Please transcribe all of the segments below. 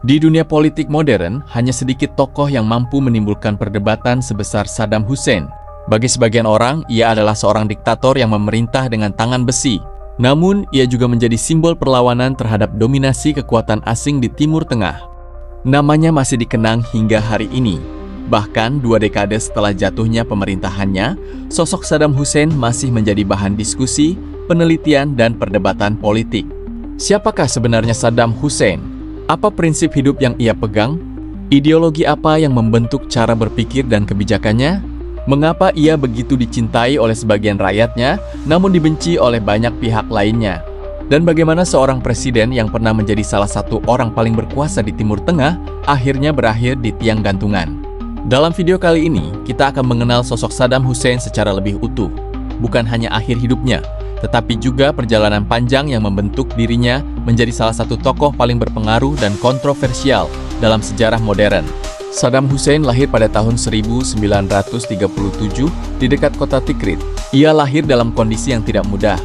Di dunia politik modern, hanya sedikit tokoh yang mampu menimbulkan perdebatan sebesar Saddam Hussein. Bagi sebagian orang, ia adalah seorang diktator yang memerintah dengan tangan besi. Namun, ia juga menjadi simbol perlawanan terhadap dominasi kekuatan asing di Timur Tengah. Namanya masih dikenang hingga hari ini. Bahkan 2 dekade setelah jatuhnya pemerintahannya, sosok Saddam Hussein masih menjadi bahan diskusi, penelitian, dan perdebatan politik. Siapakah sebenarnya Saddam Hussein? Apa prinsip hidup yang ia pegang? Ideologi apa yang membentuk cara berpikir dan kebijakannya? Mengapa ia begitu dicintai oleh sebagian rakyatnya, namun dibenci oleh banyak pihak lainnya? Dan bagaimana seorang presiden yang pernah menjadi salah satu orang paling berkuasa di Timur Tengah, akhirnya berakhir di tiang gantungan? Dalam video kali ini, kita akan mengenal sosok Saddam Hussein secara lebih utuh. Bukan hanya akhir hidupnya, tetapi juga perjalanan panjang yang membentuk dirinya menjadi salah satu tokoh paling berpengaruh dan kontroversial dalam sejarah modern. Saddam Hussein lahir pada tahun 1937 di dekat kota Tikrit. Ia lahir dalam kondisi yang tidak mudah.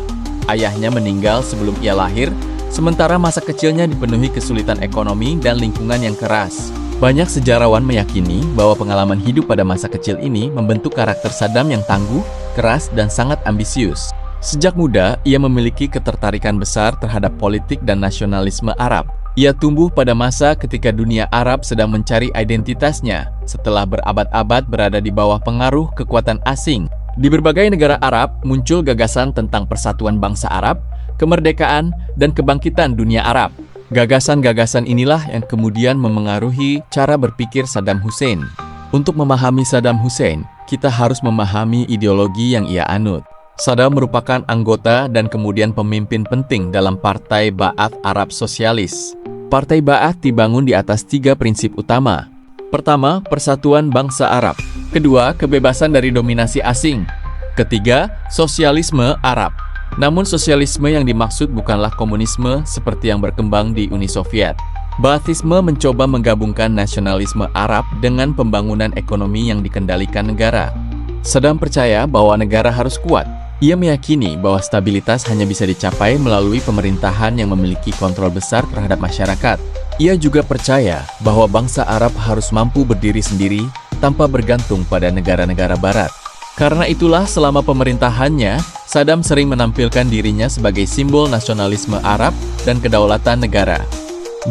Ayahnya meninggal sebelum ia lahir, sementara masa kecilnya dipenuhi kesulitan ekonomi dan lingkungan yang keras. Banyak sejarawan meyakini bahwa pengalaman hidup pada masa kecil ini membentuk karakter Saddam yang tangguh, keras, dan sangat ambisius. Sejak muda, ia memiliki ketertarikan besar terhadap politik dan nasionalisme Arab. Ia tumbuh pada masa ketika dunia Arab sedang mencari identitasnya setelah berabad-abad berada di bawah pengaruh kekuatan asing. Di berbagai negara Arab muncul gagasan tentang persatuan bangsa Arab, kemerdekaan, dan kebangkitan dunia Arab. Gagasan-gagasan inilah yang kemudian memengaruhi cara berpikir Saddam Hussein. Untuk memahami Saddam Hussein, kita harus memahami ideologi yang ia anut. Saddam merupakan anggota dan kemudian pemimpin penting dalam Partai Ba'ath Arab Sosialis. Partai Ba'ath dibangun di atas 3 prinsip utama. Pertama, persatuan bangsa Arab. Kedua, kebebasan dari dominasi asing. Ketiga, sosialisme Arab. Namun sosialisme yang dimaksud bukanlah komunisme seperti yang berkembang di Uni Soviet. Ba'athisme mencoba menggabungkan nasionalisme Arab dengan pembangunan ekonomi yang dikendalikan negara. Saddam percaya bahwa negara harus kuat. Ia meyakini bahwa stabilitas hanya bisa dicapai melalui pemerintahan yang memiliki kontrol besar terhadap masyarakat. Ia juga percaya bahwa bangsa Arab harus mampu berdiri sendiri tanpa bergantung pada negara-negara barat. Karena itulah selama pemerintahannya, Saddam sering menampilkan dirinya sebagai simbol nasionalisme Arab dan kedaulatan negara.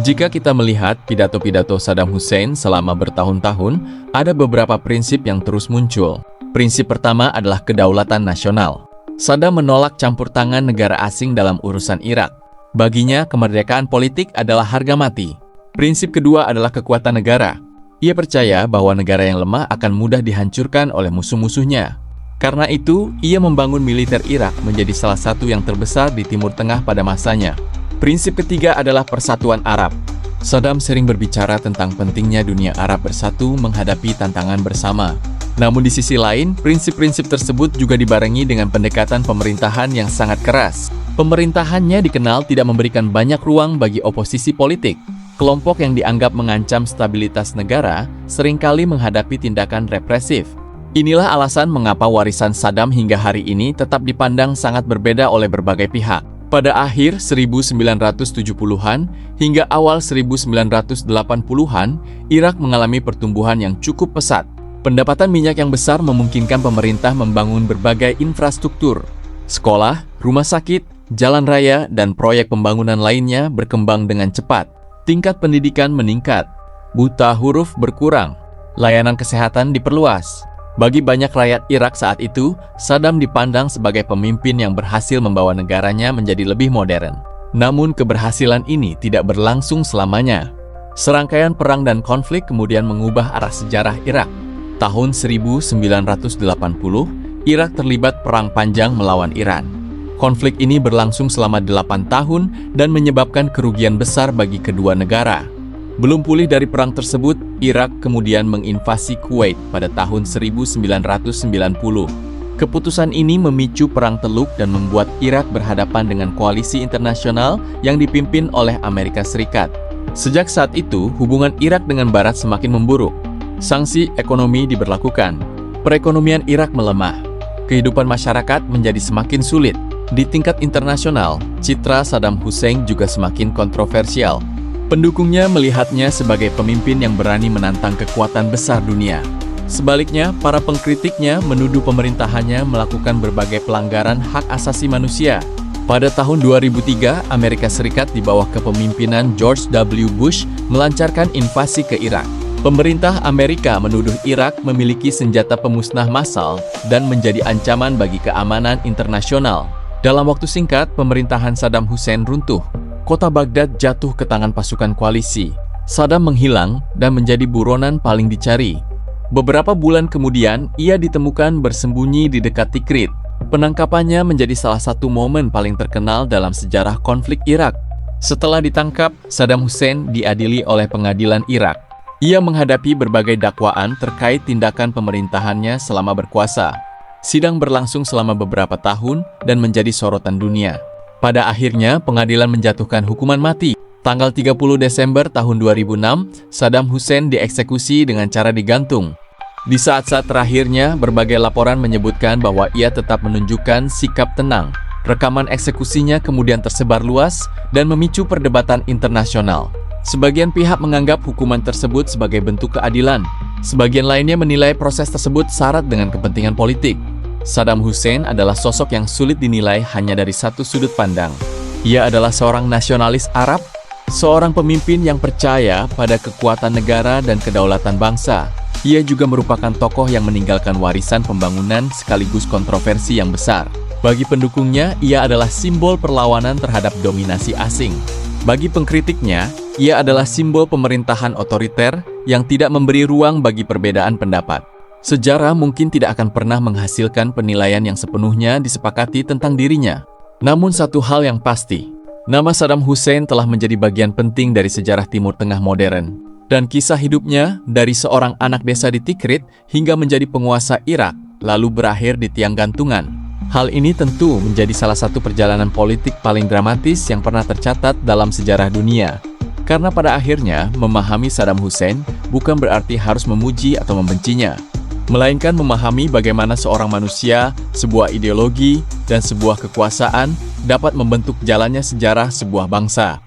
Jika kita melihat pidato-pidato Saddam Hussein selama bertahun-tahun, ada beberapa prinsip yang terus muncul. Prinsip pertama adalah kedaulatan nasional. Saddam menolak campur tangan negara asing dalam urusan Irak. Baginya, kemerdekaan politik adalah harga mati. Prinsip kedua adalah kekuatan negara. Ia percaya bahwa negara yang lemah akan mudah dihancurkan oleh musuh-musuhnya. Karena itu, ia membangun militer Irak menjadi salah satu yang terbesar di Timur Tengah pada masanya. Prinsip ketiga adalah persatuan Arab. Saddam sering berbicara tentang pentingnya dunia Arab bersatu menghadapi tantangan bersama. Namun di sisi lain, prinsip-prinsip tersebut juga dibarengi dengan pendekatan pemerintahan yang sangat keras. Pemerintahannya dikenal tidak memberikan banyak ruang bagi oposisi politik. Kelompok yang dianggap mengancam stabilitas negara seringkali menghadapi tindakan represif. Inilah alasan mengapa warisan Saddam hingga hari ini tetap dipandang sangat berbeda oleh berbagai pihak. Pada akhir 1970-an hingga awal 1980-an, Irak mengalami pertumbuhan yang cukup pesat. Pendapatan minyak yang besar memungkinkan pemerintah membangun berbagai infrastruktur. Sekolah, rumah sakit, jalan raya, dan proyek pembangunan lainnya berkembang dengan cepat. Tingkat pendidikan meningkat. Buta huruf berkurang. Layanan kesehatan diperluas. Bagi banyak rakyat Irak saat itu, Saddam dipandang sebagai pemimpin yang berhasil membawa negaranya menjadi lebih modern. Namun keberhasilan ini tidak berlangsung selamanya. Serangkaian perang dan konflik kemudian mengubah arah sejarah Irak. Tahun 1980, Irak terlibat perang panjang melawan Iran. Konflik ini berlangsung selama 8 tahun dan menyebabkan kerugian besar bagi kedua negara. Belum pulih dari perang tersebut, Irak kemudian menginvasi Kuwait pada tahun 1990. Keputusan ini memicu Perang Teluk dan membuat Irak berhadapan dengan koalisi internasional yang dipimpin oleh Amerika Serikat. Sejak saat itu, hubungan Irak dengan Barat semakin memburuk. Sanksi ekonomi diberlakukan. Perekonomian Irak melemah. Kehidupan masyarakat menjadi semakin sulit. Di tingkat internasional, citra Saddam Hussein juga semakin kontroversial. Pendukungnya melihatnya sebagai pemimpin yang berani menantang kekuatan besar dunia. Sebaliknya, para pengkritiknya menuduh pemerintahannya melakukan berbagai pelanggaran hak asasi manusia. Pada tahun 2003, Amerika Serikat di bawah kepemimpinan George W. Bush melancarkan invasi ke Irak. Pemerintah Amerika menuduh Irak memiliki senjata pemusnah massal dan menjadi ancaman bagi keamanan internasional. Dalam waktu singkat, pemerintahan Saddam Hussein runtuh. Kota Baghdad jatuh ke tangan pasukan koalisi. Saddam menghilang dan menjadi buronan paling dicari. Beberapa bulan kemudian, ia ditemukan bersembunyi di dekat Tikrit. Penangkapannya menjadi salah satu momen paling terkenal dalam sejarah konflik Irak. Setelah ditangkap, Saddam Hussein diadili oleh pengadilan Irak. Ia menghadapi berbagai dakwaan terkait tindakan pemerintahannya selama berkuasa. Sidang berlangsung selama beberapa tahun dan menjadi sorotan dunia. Pada akhirnya, pengadilan menjatuhkan hukuman mati. Tanggal 30 Desember tahun 2006, Saddam Hussein dieksekusi dengan cara digantung. Di saat-saat terakhirnya, berbagai laporan menyebutkan bahwa ia tetap menunjukkan sikap tenang. Rekaman eksekusinya kemudian tersebar luas dan memicu perdebatan internasional. Sebagian pihak menganggap hukuman tersebut sebagai bentuk keadilan. Sebagian lainnya menilai proses tersebut syarat dengan kepentingan politik. Saddam Hussein adalah sosok yang sulit dinilai hanya dari satu sudut pandang. Ia adalah seorang nasionalis Arab, seorang pemimpin yang percaya pada kekuatan negara dan kedaulatan bangsa. Ia juga merupakan tokoh yang meninggalkan warisan pembangunan sekaligus kontroversi yang besar. Bagi pendukungnya, ia adalah simbol perlawanan terhadap dominasi asing. Bagi pengkritiknya, ia adalah simbol pemerintahan otoriter yang tidak memberi ruang bagi perbedaan pendapat. Sejarah mungkin tidak akan pernah menghasilkan penilaian yang sepenuhnya disepakati tentang dirinya. Namun satu hal yang pasti, nama Saddam Hussein telah menjadi bagian penting dari sejarah Timur Tengah modern. Dan kisah hidupnya dari seorang anak desa di Tikrit hingga menjadi penguasa Irak, lalu berakhir di tiang gantungan. Hal ini tentu menjadi salah satu perjalanan politik paling dramatis yang pernah tercatat dalam sejarah dunia. Karena pada akhirnya, memahami Saddam Hussein bukan berarti harus memuji atau membencinya, melainkan memahami bagaimana seorang manusia, sebuah ideologi, dan sebuah kekuasaan dapat membentuk jalannya sejarah sebuah bangsa.